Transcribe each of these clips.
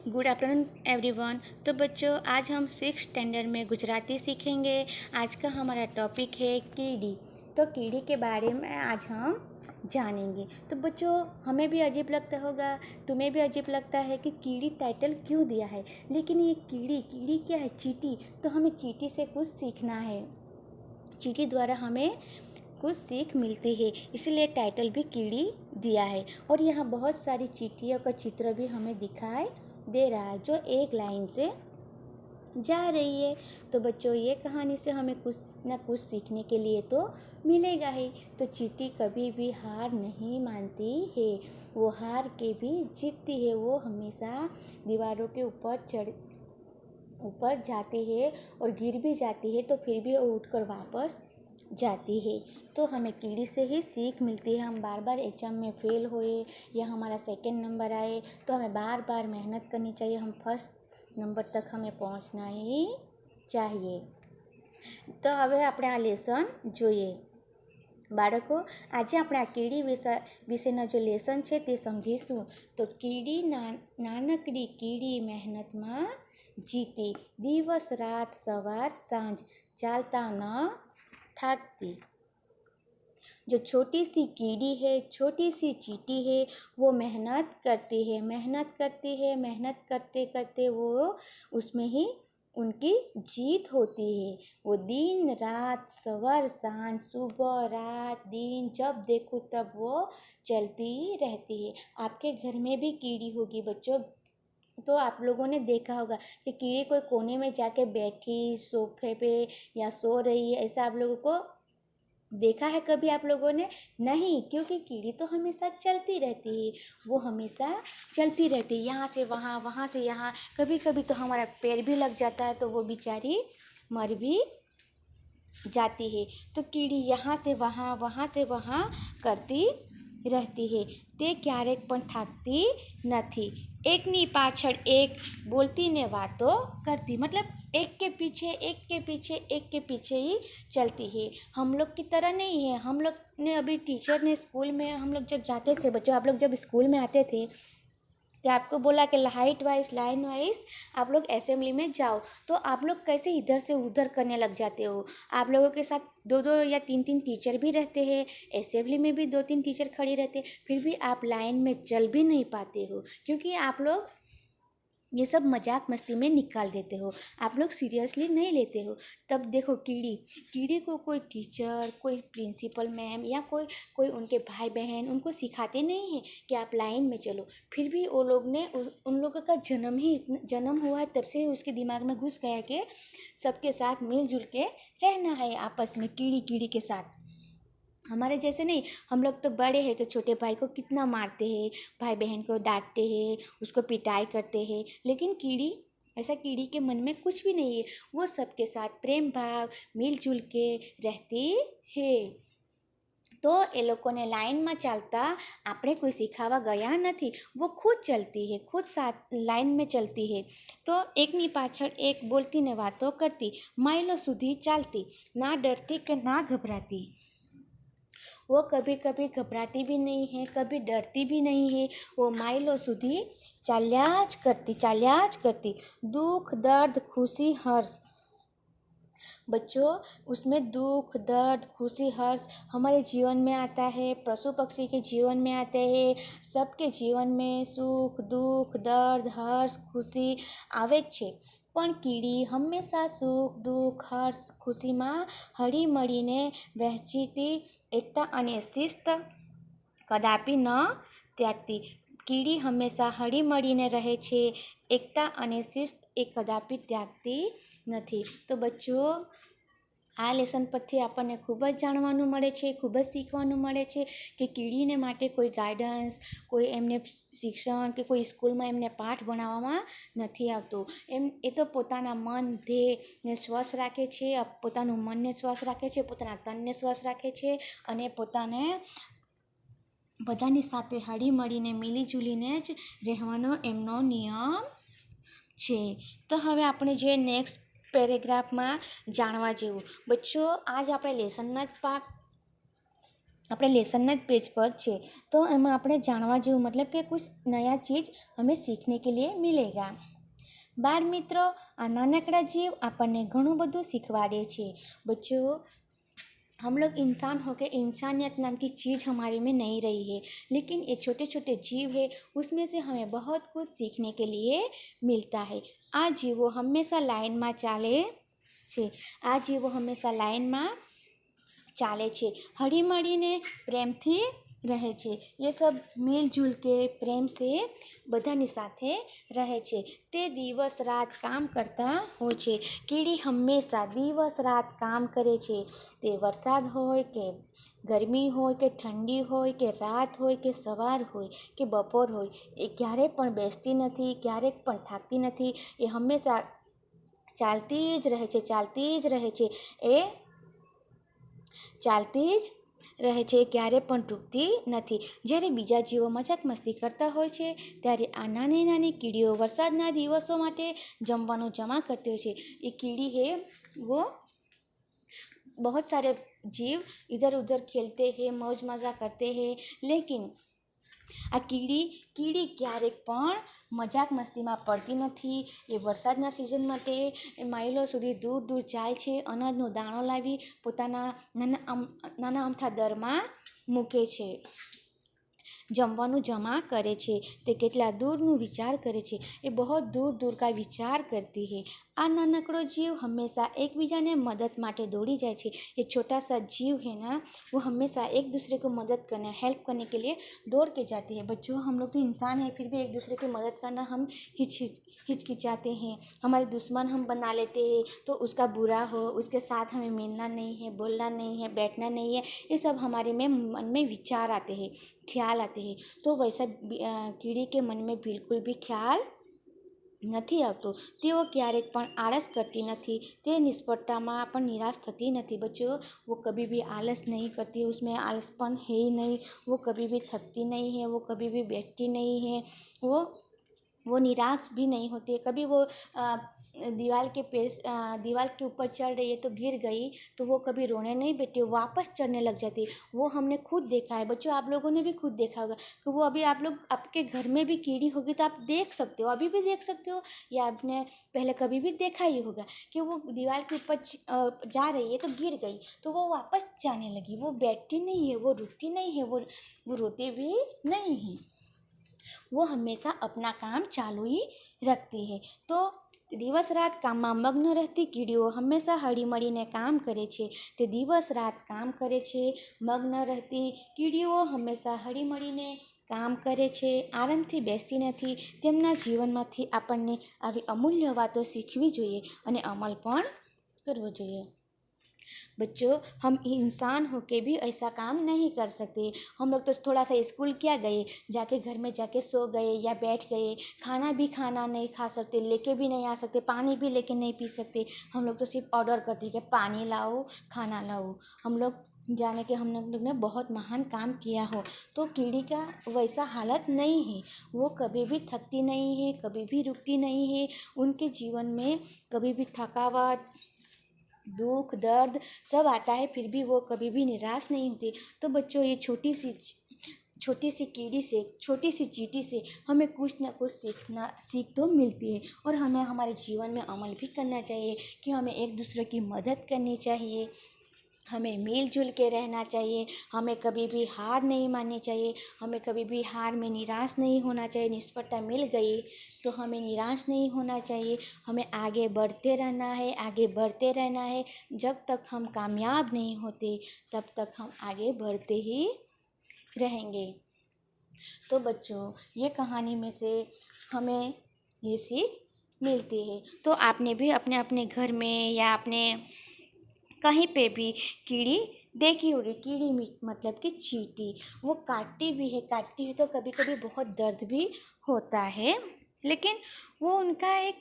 Good afternoon everyone. तो बच्चों, आज हम 6 स्टैंडर्ड में गुजराती सीखेंगे। आज का हमारा टॉपिक है कीड़ी। तो कीड़ी के बारे में आज हम जानेंगे। तो बच्चों, हमें भी अजीब लगता होगा, तुम्हें भी अजीब लगता है कि कीड़ी टाइटल क्यों दिया है। लेकिन ये कीड़ी कीड़ी क्या है? चींटी। तो हमें चींटी से कुछ सीखना है। चींटी द्वारा हमें कुछ सीख मिलती है, इसलिए टाइटल भी कीड़ी दिया है। और यहाँ बहुत सारी चींटियों का चित्र भी हमें दिखाई दे रहा है जो एक लाइन से जा रही है। तो बच्चों, ये कहानी से हमें कुछ ना कुछ सीखने के लिए तो मिलेगा ही। तो चींटी कभी भी हार नहीं मानती है, वो हार के भी जीतती है। वो हमेशा दीवारों के ऊपर जाती है और गिर भी जाती है, तो फिर भी वो उठकर वापस जाती है। तो हमें कीड़ी से ही सीख मिलती है। हम बार बार एग्ज़ाम में फेल होए या हमारा सेकंड नंबर आए तो हमें बार बार मेहनत करनी चाहिए। हम फर्स्ट नंबर तक हमें पहुंचना ही चाहिए। तो હવે આપણે આ લેસન જોઈએ। બાળકો, આજે આપણે આ કીડી વિશેના જો લેસન છે તે સમજીશું। તો કીડી નાનકડી કીડી મહેનતમાં जीती, दिवस रात सवार सांझ चालता न थाकती। जो छोटी सी कीड़ी है, छोटी सी चींटी है, वो मेहनत करती है, मेहनत करते करते वो उसमें ही उनकी जीत होती है। वो दिन रात सवार सांझ, सुबह रात दिन, जब देखो तब वो चलती रहती है। आपके घर में भी कीड़ी होगी बच्चों। तो आप लोगों ने देखा होगा कि कीड़ी कोई कोने में जाके बैठी सोफे पे या सो रही है। ऐसा आप लोगों को देखा है कभी आप लोगों ने? नहीं, क्योंकि कीड़ी तो हमेशा चलती रहती है। वो हमेशा चलती रहती है, यहाँ से वहाँ, वहाँ से यहाँ। कभी कभी तो हमारा पैर भी लग जाता है, तो वो बेचारी मर भी जाती है। तो कीड़ी यहाँ से वहाँ, वहाँ से वहाँ करती रहती है। તે ક્યારેક પણ થાકતી નથી। એકની પાછળ એક બોલતીને વાતો करती, मतलब एक के पीछे एक के पीछे एक के पीछे ही चलती है। हम लोग की तरह नहीं है। हम लोग ने अभी टीचर ने स्कूल में, हम लोग जब जाते थे बच्चों, आप लोग जब स्कूल में आते थे तो आपको बोला कि लाइन वाइज आप लोग असेंबली में जाओ। तो आप लोग कैसे इधर से उधर करने लग जाते हो। आप लोगों के साथ 2-2 या 3-3 टीचर भी रहते हैं, असेंबली में भी 2-3 टीचर खड़ी रहते हैं, फिर भी आप लाइन में चल भी नहीं पाते हो, क्योंकि आप लोग ये सब मजाक मस्ती में निकाल देते हो। आप लोग सीरियसली नहीं लेते हो। तब देखो कीड़ी को कोई टीचर, कोई प्रिंसिपल मैम या कोई उनके भाई बहन उनको सिखाते नहीं हैं कि आप लाइन में चलो। फिर भी वो लोग ने उन लोगों का जन्म हुआ है, तब से उसके दिमाग में घुस गया कि सबके साथ मिलजुल के रहना है, आपस में कीड़ी के साथ। हमारे जैसे नहीं। हम लोग तो बड़े हैं तो छोटे भाई को कितना मारते हैं, भाई बहन को डांटते हैं, उसको पिटाई करते हैं। लेकिन कीड़ी के मन में कुछ भी नहीं है। वो सबके साथ प्रेम भाव मिलजुल के रहती है। तो એ લોકોને લાઇનમાં ચાલતા આપણે કોઈ સિખાવા ગયા નથી। वो खुद चलती है, खुद साथ लाइन में चलती है। तो એકની પાછળ એક બોલતીને વાતો કરતી, માઇલો સુધી ચાલતી, ना डरती कि ना घबराती। वो कभी कभी घबराती भी नहीं है, कभी डरती भी नहीं है। वो माइलों સુધી ચાલ્યા જ કરતી। दुख दर्द खुशी हर्ष, बच्चों उसमें दुख दर्द खुशी हर्ष हमारे जीवन में आता है, पशु पक्षी के जीवन में आते हैं। सबके जीवन में सुख दुख दर्द हर्ष खुशी आवे જ છે। પણ કીડી હંમેશા સુખ દુઃખ હર્ષ ખુશીમાં હળીમળીને વહેંચતી એકતા અને શિસ્ત કદાપી ન ત્યાગતી। કીડી હંમેશા હળીમળીને રહે છે, એકતા અને શિસ્ત એ કદાપી ત્યાગતી નથી। તો બચ્ચો, આ લેસન પરથી આપણને ખૂબ જ જાણવાનું મળે છે, ખૂબ જ શીખવાનું મળે છે કે કીડીને માટે કોઈ ગાઈડન્સ, કોઈ એમને શિક્ષણ કે કોઈ સ્કૂલમાં એમને પાઠ ભણાવવામાં નથી આવતો। એ તો પોતાના મન દેહને સ્વસ્થ રાખે છે, પોતાનું મનને સ્વસ્થ રાખે છે, પોતાના તનને સ્વસ્થ રાખે છે અને પોતાને બધાની સાથે હળીમળીને મિલીજુલીને જ રહેવાનો એમનો નિયમ છે। તો હવે આપણે જોઈએ નેક્સ્ટ પેરેગ્રાફમાં જાણવા જેવું। બચ્ચો, આજ આપણે લેસનના જ આપણે લેસનના જ પેજ પર છે, તો એમાં આપણે જાણવા જેવું मतलब કે कुछ नया चीज़ हमें सीखने के लिए मिलेगा। बाल मित्रों, आ नानकड़ा जीव આપણને ઘણું બધું શીખવાડે છે। बच्चों, हम लोग इंसान होकर इंसानियत नाम की चीज़ हमारे में नहीं रही है, लेकिन ये छोटे छोटे जीव है, उसमें से हमें बहुत कुछ सीखने के लिए मिलता है। आ जीवो हमेशा लाइन में चाले छे, आ जीवो हमेशा लाइन में चाले छे, हळीमळीने प्रेमथी रहे छे। ये सब मिलजुल के प्रेम से बधानी साथे रहे छे। ते दिवस रात काम करता होय छे। कीड़ी हमेशा दिवस रात काम करे छे। ते वरसाद होय के गरमी होय के ठंडी होय के रात होय के सवार होय के बपोर होय, ए क्यारे पण बेसती नथी, क्यारेक पण थाकती नथी। ए हमेशा चालती ज रहे छे, चालती ज रहे छे। ए चालती ज રહે છે, ક્યારે પણ તૂટતી નથી। જ્યારે બીજા જીવો મજાક મસ્તી કરતા હોય છે, ત્યારે આ નાની નાની કીડીઓ વરસાદના દિવસો માટે જમવાનું જમા કરતી હોય છે। એ कीड़ी है वो बहुत सारे जीव इधर उधर खेलते हैं, मौज मज़ा करते हैं, लेकिन आ કીડી ક્યારેક પણ મજાક મસ્તીમાં પડતી નથી। એ વરસાદના સિઝન માટે માઇલો સુધી દૂર દૂર જાય છે, અનાજનો દાણો લાવી પોતાના નાના અમથા દરમાં મૂકે છે, જમવાનું જમા કરે છે। તે કેટલા દૂરનું વિચાર કરે છે, એ બહુ दूर दूर का विचार करती है। आ नानकड़ो जीव हमेशा एक बीजा ने मदद माटे दौड़ी जाए छे। ये छोटा सा जीव है ना, वो हमेशा एक दूसरे को मदद करने हेल्प करने के लिए दौड़ के जाती है। बच्चों, हम लोग तो इंसान हैं, फिर भी एक दूसरे की मदद करना हम हिचकिचाते हैं। हमारे दुश्मन हम बना लेते हैं, तो उसका बुरा हो, उसके साथ हमें मिलना नहीं है, बोलना नहीं है, बैठना नहीं है, ये सब हमारे में मन में विचार आते हैं, ख्याल आते हैं। तो वैसा कीड़ी के मन में बिल्कुल भी ख्याल નથી આવતો। તેઓ ક્યારેક પણ આળસ કરતી નથી, તે નિષ્ફળતામાં પણ નિરાશ થતી નથી। बच्चों, वो कभी भी आलस नहीं करती, उसमें आलसपन है ही नहीं। वो कभी भी थकती नहीं है, वो कभी भी बैठती नहीं है, वो निराश भी नहीं होती है। कभी वो दीवार के ऊपर चढ़ रही है तो गिर गई, तो वो कभी रोने नहीं बैठती, वापस चढ़ने लग जाती है। वो हमने खुद देखा है। बच्चों, आप लोगों ने भी खुद देखा होगा कि वो अभी आप लोग आपके घर में भी कीड़ी होगी तो आप देख सकते हो, अभी भी देख सकते हो, या आपने पहले कभी भी देखा ही होगा कि वो दीवार के ऊपर जा रही है तो गिर गई, तो वो वापस जाने लगी। वो बैठती नहीं है, वो रुकती नहीं है, वो रोती भी नहीं है, वो हमेशा अपना काम चालू ही रखती है। तो દિવસ રાત કામમાં મગ્ન રહેતી કીડીઓ હંમેશા હળીમળીને કામ કરે છે। તે દિવસ રાત કામ કરે છે। મગ્ન રહેતી કીડીઓ હંમેશા હળીમળીને કામ કરે છે, આરામથી બેસતી નથી। તેમના જીવનમાંથી આપણને આવી અમૂલ્ય વાતો શીખવી જોઈએ અને અમલ પણ કરવો જોઈએ। बच्चों, हम इंसान होके भी ऐसा काम नहीं कर सकते। हम लोग तो थोड़ा सा स्कूल क्या गए, जाके घर में जाके सो गए या बैठ गए, खाना भी खाना नहीं खा सकते, लेके भी नहीं आ सकते, पानी भी लेके नहीं पी सकते। हम लोग तो सिर्फ ऑर्डर करते कि पानी लाओ, खाना लाओ। हम लोग जाने के हम लोग ने बहुत महान काम किया हो। तो कीड़ी का वैसा हालत नहीं है, वो कभी भी थकती नहीं है, कभी भी रुकती नहीं है। उनके जीवन में कभी भी थकावट, दुख, दर्द सब आता है, फिर भी वो कभी भी निराश नहीं होती। तो बच्चों, ये छोटी सी कीड़ी से, छोटी सी चींटी से हमें कुछ ना कुछ सीख तो मिलती है, और हमें हमारे जीवन में अमल भी करना चाहिए कि हमें एक दूसरे की मदद करनी चाहिए, हमें मिलजुल के रहना चाहिए, हमें कभी भी हार नहीं माननी चाहिए, हमें कभी भी हार में निराश नहीं होना चाहिए। निष्फलता मिल गई तो हमें निराश नहीं होना चाहिए, हमें आगे बढ़ते रहना है, आगे बढ़ते रहना है। जब तक हम कामयाब नहीं होते तब तक हम आगे बढ़ते ही रहेंगे। तो बच्चों, ये कहानी में से हमें ये सीख मिलती है। तो आपने भी अपने अपने घर में या अपने कहीं पे भी कीड़ी देखी होगी। कीड़ी मतलब कि चींटी, वो काटती है तो कभी कभी बहुत दर्द भी होता है, लेकिन वो उनका एक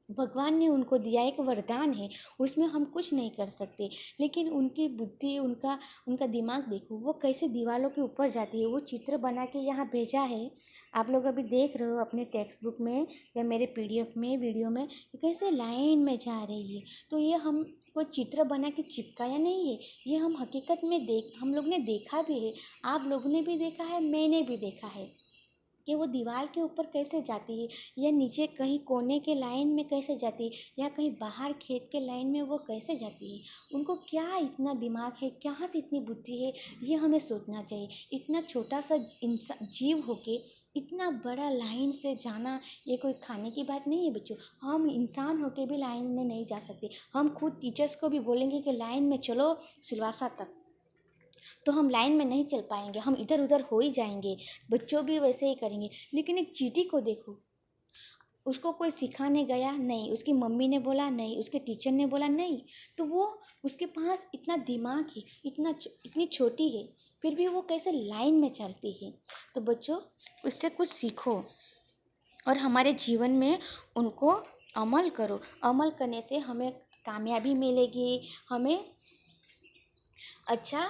भगवान ने उनको दिया एक वरदान है, उसमें हम कुछ नहीं कर सकते। लेकिन उनकी बुद्धि, उनका उनका दिमाग देखो, वो कैसे दीवारों के ऊपर जाती है। वो चित्र बना के यहाँ भेजा है, आप लोग अभी देख रहे हो अपने टेक्स्ट बुक में या मेरे PDF में, वीडियो में, ये कैसे लाइन में जा रही है। तो ये हम कोई चित्र बना के चिपकाया नहीं है, ये हम हकीकत में हम लोग ने देखा भी है, आप लोगों ने भी देखा है, मैंने भी देखा है कि वो दीवार के ऊपर कैसे जाती है, या नीचे कहीं कोने के लाइन में कैसे जाती है, या कहीं बाहर खेत के लाइन में वो कैसे जाती है। उनको क्या इतना दिमाग है, कहाँ से इतनी बुद्धि है, ये हमें सोचना चाहिए। इतना छोटा सा इंसान जीव होके इतना बड़ा लाइन से जाना, ये कोई खाने की बात नहीं है बच्चों। हम इंसान होके भी लाइन में नहीं जा सकते। हम खुद टीचर्स को भी बोलेंगे कि लाइन में चलो सिलवासा तक, तो हम लाइन में नहीं चल पाएंगे, हम इधर उधर हो ही जाएंगे। बच्चों भी वैसे ही करेंगे। लेकिन एक चींटी को देखो, उसको कोई सिखाने गया नहीं, उसकी मम्मी ने बोला नहीं, उसके टीचर ने बोला नहीं, तो वो उसके पास इतना दिमाग है, इतनी छोटी है, फिर भी वो कैसे लाइन में चलती है। तो बच्चों, उससे कुछ सीखो और हमारे जीवन में उनको अमल करो। अमल करने से हमें कामयाबी मिलेगी, हमें अच्छा,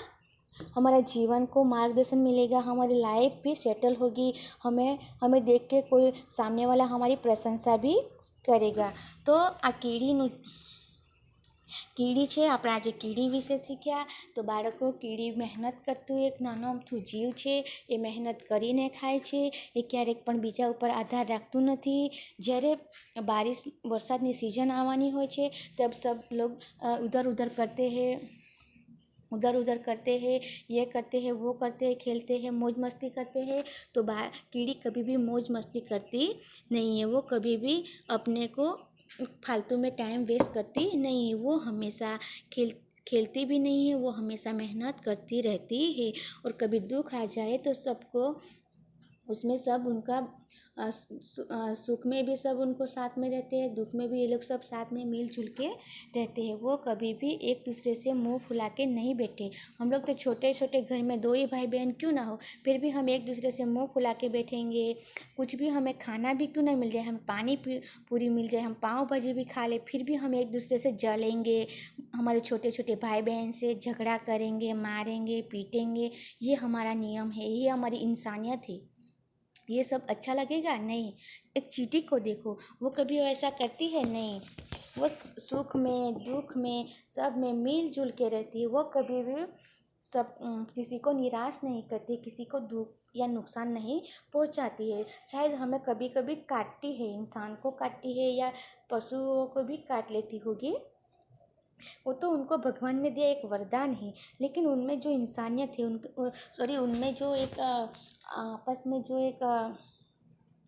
हमारा जीवन को मार्गदर्शन मिलेगा, हमारी लाइफ भी सेटल होगी। हमें हमें देख के कोई सामने वाला हमारी प्रशंसा भी करेगा। तो आ કીડી છે, આપણે આજે કીડી વિશે શીખ્યા। તો બાળકો, કીડી મહેનત કરતું એક નાનું અમથું જીવ છે, એ મહેનત કરીને ખાય છે, એ ક્યારેક પણ બીજા ઉપર આધાર રાખતું નથી। જ્યારે વરસાદની સિઝન આવવાની હોય છે, તબ सब लोग उधर उधर करते हैं, ये करते हैं, वो करते हैं, खेलते हैं, मौज मस्ती करते हैं। तो कीड़ी कभी भी मौज मस्ती करती नहीं है, वो कभी भी अपने को फालतू में टाइम वेस्ट करती नहीं है। वो हमेशा खेलती भी नहीं है, वो हमेशा मेहनत करती रहती है। और कभी दुख आ जाए तो सबको उसमें सब उनका सुख में भी सब उनको साथ में रहते हैं, दुख में भी ये लोग सब साथ में मिलजुल के रहते हैं। वो कभी भी एक दूसरे से मुंह फुला के नहीं बैठे। हम लोग तो छोटे छोटे घर में 2 ही भाई बहन क्यों ना हो, फिर भी हम एक दूसरे से मुंह फुला के बैठेंगे। कुछ भी हमें खाना भी क्यों ना मिल जाए, हमें पानी पूरी मिल जाए, हम पाव भाजी भी खा ले, फिर भी हम एक दूसरे से जलेंगे, हमारे छोटे छोटे भाई बहन से झगड़ा करेंगे, मारेंगे, पीटेंगे। ये हमारा नियम है, ये हमारी इंसानियत है। ये सब अच्छा लगेगा? नहीं। एक चींटी को देखो, वो कभी ऐसा करती है? नहीं। वो सुख में दुख में सब में मिलजुल के रहती है। वो कभी भी किसी को निराश नहीं करती, किसी को दुख या नुकसान नहीं पहुंचाती है। शायद हमें कभी कभी काटती है, इंसान को काटती है या पशुओं को भी काट लेती होगी, वो तो उनको भगवान ने दिया एक वरदान है। लेकिन उनमें जो इंसानियत है, उनमें जो एक आपस में जो एक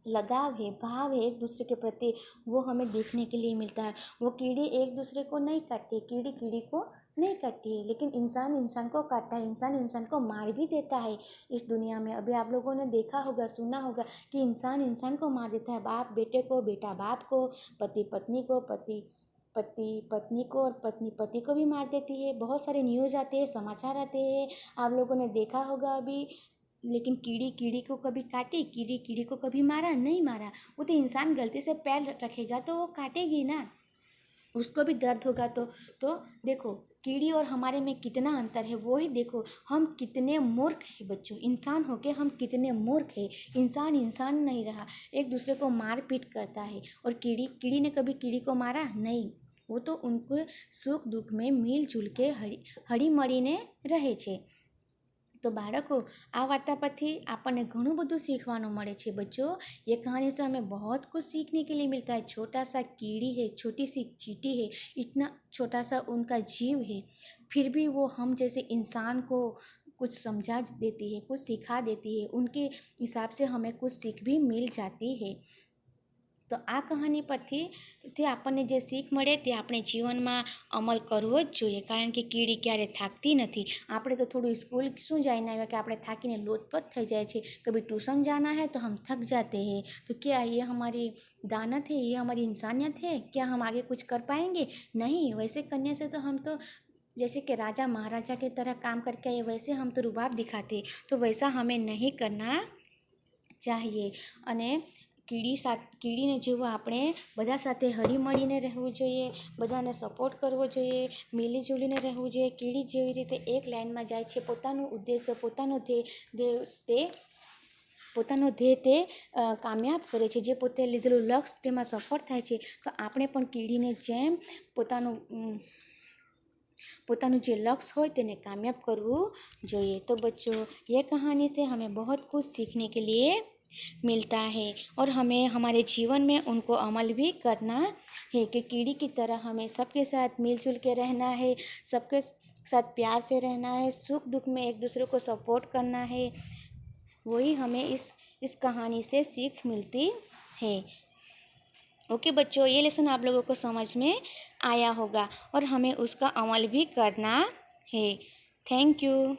लगाव है, भाव है एक दूसरे के प्रति, वो हमें देखने के लिए मिलता है। वो कीड़ी एक दूसरे को नहीं काटती, कीड़ी कीड़ी को नहीं काटती है, लेकिन इंसान इंसान को काटता है, इंसान इंसान को मार भी देता है इस दुनिया में। अभी आप लोगों ने देखा होगा, सुना होगा कि इंसान इंसान को मार देता है, बाप बेटे को, बेटा बाप को, पति पत्नी को, पति पत्नी को, और पत्नी पति को भी मार देती है। बहुत सारे न्यूज़ आते हैं, समाचार आते हैं, आप लोगों ने देखा होगा अभी। लेकिन कीड़ी कीड़ी को कभी काटी, कीड़ी कीड़ी को कभी मारा नहीं मारा। वो तो इंसान गलती से पैर रखेगा तो वो काटेगी ना, उसको भी दर्द होगा। तो देखो, कीड़ी और हमारे में कितना अंतर है, वो ही देखो। हम कितने मूर्ख हैं बच्चों, इंसान होके हम कितने मूर्ख हैं। इंसान इंसान नहीं रहा, एक दूसरे को मार पीट करता है। और कीड़ी ने कभी कीड़ी को मारा नहीं, वो तो उनको सुख दुख में मिलजुल के હળીમળીને રહે છે। तो बाળકો, आ वार्ता परથી આપણને ઘણું બધું सीखવાનું મળે છે बच्चों। ये कहानी से हमें बहुत कुछ सीखने के लिए मिलता है। छोटा सा कीड़ी है, छोटी सी चींटी है, इतना छोटा सा उनका जीव है, फिर भी वो हम जैसे इंसान को कुछ समझा देती है, कुछ सिखा देती है। उनके हिसाब से हमें कुछ सीख भी मिल जाती है। તો આ કહાની પરથી આપણને જે શીખ મળે તે આપણે જીવનમાં અમલ કરવો જ જોઈએ, કારણ કે કીડી ક્યારે થાકતી નથી। આપણે તો થોડું સ્કૂલ શું જઈને આવ્યા કે આપણે થાકીને લોટપોટ થઈ જાય છે। કभी ट्यूशन जाना है तो हम थक जाते हैं। तो क्या ये हमारी दानत है, ये हमारी इंसानियत है? क्या हम आगे कुछ कर पाएंगे? नहीं। वैसे करने से तो हम तो जैसे कि राजा महाराजा की तरह काम करके आए, वैसे हम तो रुबाब दिखाते। तो वैसा हमें नहीं करना चाहिए। અને કીડીને જેવું આપણે બધા સાથે હળીમળીને રહેવું જોઈએ, બધાને સપોર્ટ કરવો જોઈએ, મિલીજુલીને રહેવું જોઈએ. કીડી જેવી રીતે એક લાઇનમાં જાય છે, પોતાનું ઉદ્દેશ્ય પોતાનો ધ્યેય તે કામયાબ કરે છે. જે પોતે લીધેલું લક્ષ્ય તેમાં સફળ થાય છે. તો આપણે પણ કીડીને જેમ પોતાનું જે लक्ष्य हो તેને कामयाब करવું જોઈએ. तो बच्चों, ये कहानी से हमें बहुत कुछ सीखने के लिए मिलता है और हमें हमारे जीवन में उनको अमल भी करना है कि कीड़ी की तरह हमें सबके साथ मिलजुल के रहना है, सबके साथ प्यार से रहना है, सुख दुख में एक दूसरे को सपोर्ट करना है. वही हमें इस कहानी से सीख मिलती है. ओके बच्चों, ये लेसन आप लोगों को समझ में आया होगा और हमें उसका अमल भी करना है. Thank you.